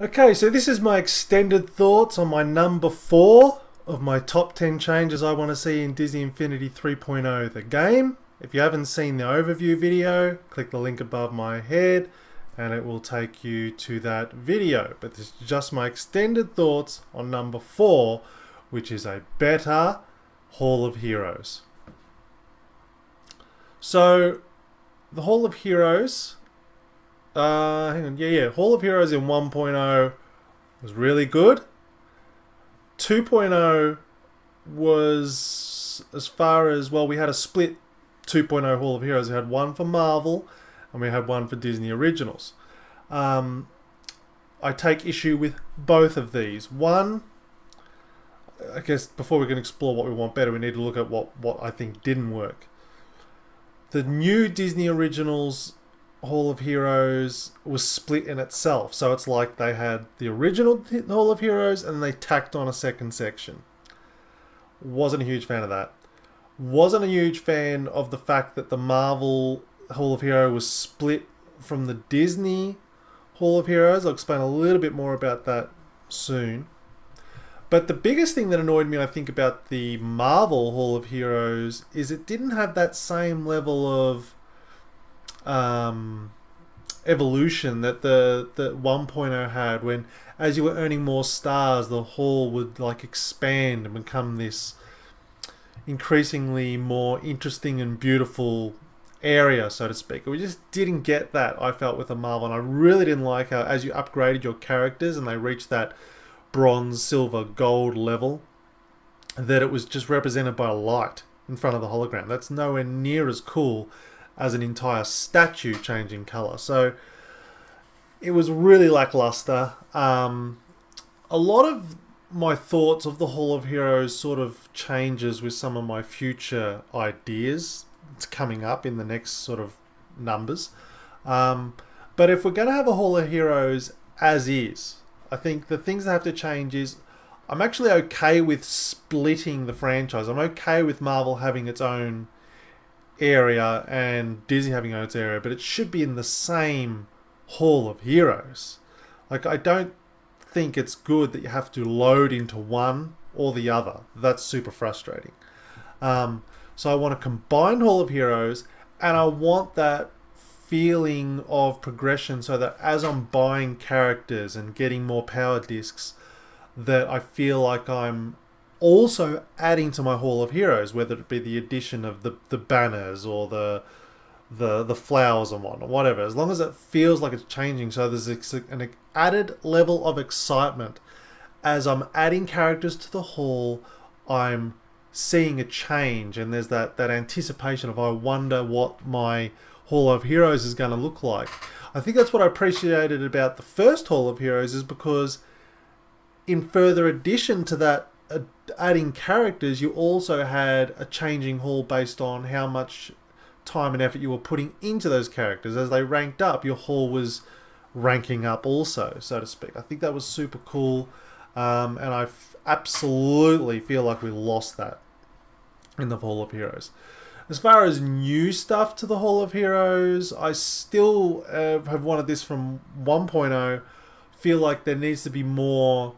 Okay, so this is my extended thoughts on my number 4 of my top 10 changes I want to see in Disney Infinity 3.0, the game. If you haven't seen the overview video, click the link above my head and it will take you to that video. But this is just my extended thoughts on number 4, which is a better Hall of Heroes. So, the Hall of Heroes... Hall of Heroes in 1.0 was really good. 2.0 was, as far as, well, we had a split 2.0 Hall of Heroes. We had one for Marvel and we had one for Disney Originals. I take issue with both of these. One, I guess before we can explore what we want better, we need to look at what I think didn't work. The new Disney Originals Hall of Heroes was split in itself, so it's like they had the original Hall of Heroes and they tacked on a second section. Wasn't a huge fan of that. Wasn't a huge fan of the fact that the Marvel Hall of Heroes was split from the Disney Hall of Heroes. I'll explain a little bit more about that soon. But the biggest thing that annoyed me, I think, about the Marvel Hall of Heroes is it didn't have that same level of evolution that the 1.0 had, when as you were earning more stars, the hall would like expand and become this increasingly more interesting and beautiful area, so to speak. We just didn't get that, I felt, with the Marvel, and I really didn't like how as you upgraded your characters and they reached that bronze, silver, gold level, that it was just represented by a light in front of the hologram. That's nowhere near as cool as an entire statue changing colour. So it was really lackluster. A lot of my thoughts of the Hall of Heroes sort of changes with some of my future ideas. It's coming up in the next sort of numbers. But if we're going to have a Hall of Heroes as is, I think the things that have to change is I'm actually okay with splitting the franchise. I'm okay with Marvel having its own area and Disney having its area, but it should be in the same Hall of Heroes. Like, I don't think it's good that you have to load into one or the other. That's super frustrating. So I want a combined Hall of Heroes, and I want that feeling of progression so that as I'm buying characters and getting more power discs, that I feel like I'm also adding to my Hall of Heroes, whether it be the addition of the banners or the flowers and whatever. As long as it feels like it's changing, so there's an added level of excitement as I'm adding characters to the hall. I'm seeing a change, and there's that anticipation of, I wonder what my Hall of Heroes is going to look like. I think that's what I appreciated about the first Hall of Heroes, is because in further addition to that, adding characters, you also had a changing hall based on how much time and effort you were putting into those characters. As they ranked up, your hall was ranking up also, so to speak. I think that was super cool, and I absolutely feel like we lost that in the Hall of Heroes. As far as new stuff to the Hall of Heroes, I still have wanted this from 1.0. Feel like there needs to be more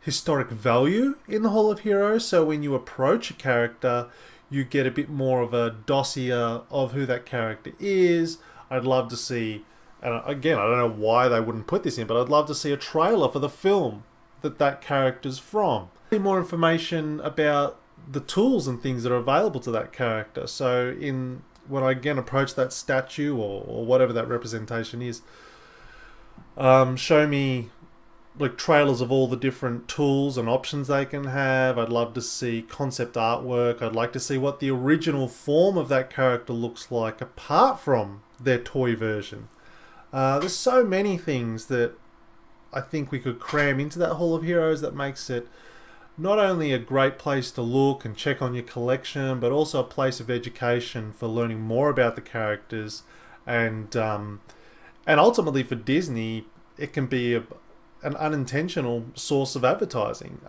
historic value in the Hall of Heroes, so when you approach a character, you get a bit more of a dossier of who that character is. I'd love to see, and again, I don't know why they wouldn't put this in, but I'd love to see a trailer for the film that character's from. More information about the tools and things that are available to that character. So when I again approach that statue or whatever that representation is, show me like trailers of all the different tools and options they can have. I'd love to see concept artwork. I'd like to see what the original form of that character looks like apart from their toy version. There's so many things that I think we could cram into that Hall of Heroes that makes it not only a great place to look and check on your collection, but also a place of education for learning more about the characters, and ultimately for Disney, it can be an unintentional source of advertising.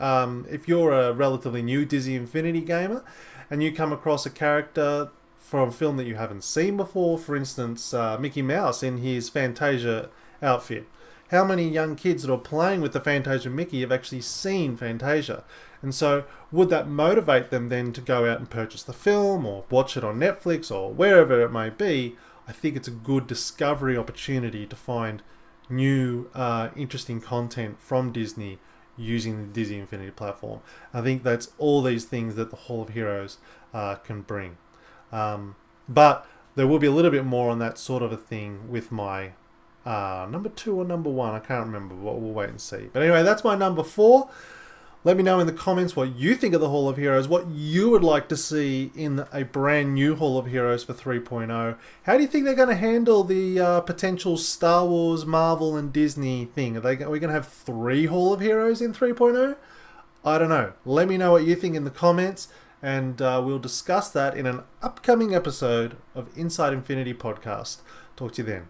If you're a relatively new Disney Infinity gamer and you come across a character from a film that you haven't seen before, for instance, Mickey Mouse in his Fantasia outfit, how many young kids that are playing with the Fantasia Mickey have actually seen Fantasia? And so would that motivate them then to go out and purchase the film or watch it on Netflix or wherever it may be? I think it's a good discovery opportunity to find new interesting content from Disney using the Disney Infinity platform. I think that's all these things that the Hall of Heroes can bring. But there will be a little bit more on that sort of a thing with my number 2 or number 1. I can't remember. We'll wait and see. But anyway, that's my number 4. Let me know in the comments what you think of the Hall of Heroes, what you would like to see in a brand new Hall of Heroes for 3.0. How do you think they're going to handle the potential Star Wars, Marvel, and Disney thing? Are we going to have 3 Hall of Heroes in 3.0? I don't know. Let me know what you think in the comments, and we'll discuss that in an upcoming episode of Inside Infinity Podcast. Talk to you then.